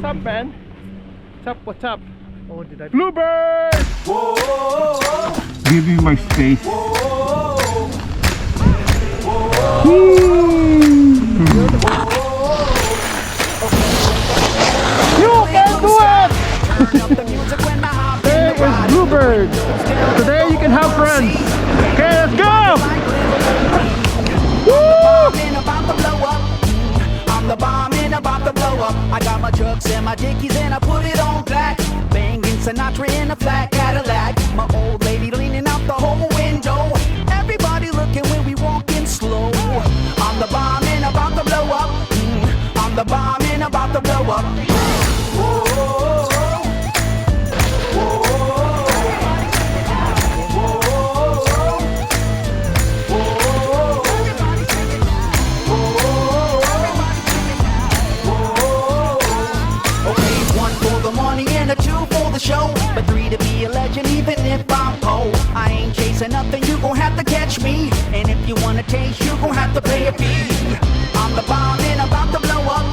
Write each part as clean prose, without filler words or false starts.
What's up, man? What's up? What's up? Oh, did I? Bluebird! Give me my space. You can do it! Today is Bluebird. Today you can have friends. Okay, let's go! I'm the bomb and about to blow up. I got my trucks and my dickies and I put it on black. Banging Sinatra in a flat Cadillac. My old lady leaning out the whole window. Everybody looking when we walking slow. I'm the bomb and about to blow up. I'm the bomb and about to blow up. Show, but 3 to be a legend, even if I'm poor. I ain't chasing nothing, you gon' have to catch me. And if you wanna taste, you gon' have to pay a fee. I'm the bomb and about to blow up.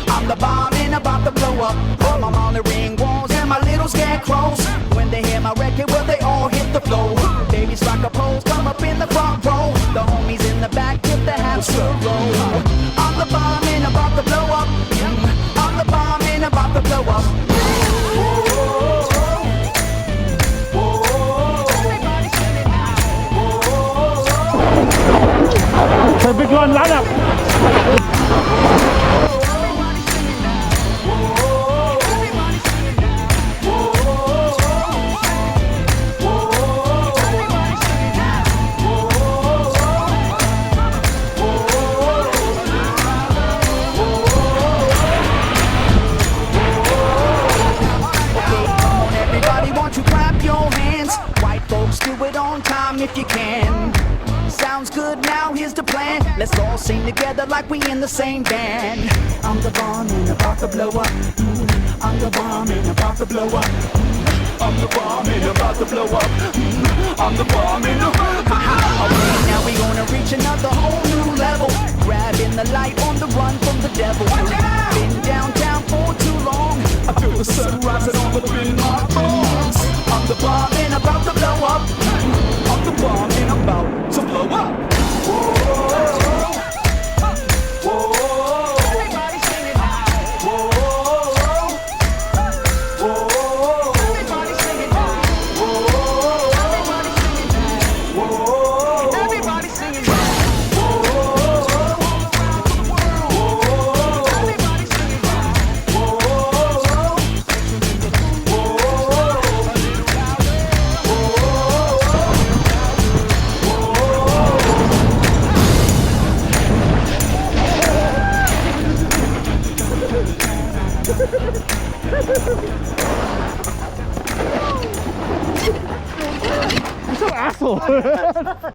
I'm the bomb and about to blow up. I'm on the ring walls and my little scarecrows. When they hear my record, well, they all hit the floor. Babies rock a pose, come up in the front row. The homies in the back, tip the house to roll. I'm the bomb and about to blow up. I'm the bomb and about to blow up. So PIGEON lineup. Everybody, won't you clap your hands? White folks, do it on time if you can. Sounds good, now here's the plan. Let's all sing together like we in the same band. I'm the bomb and about to blow up. I'm the bomb and about to blow up. I'm the bomb and about to blow up. I'm the bomb and okay, now we gonna reach another whole new level. Grabbing the light on the run from the devil. Been downtown for too long. I feel the sun rising all up in my bones. I'm the bomb and about to blow up. I'm the bomb and about to blow up. Everybody sing it. Everybody sing it. Everybody sing it. You're so asshole.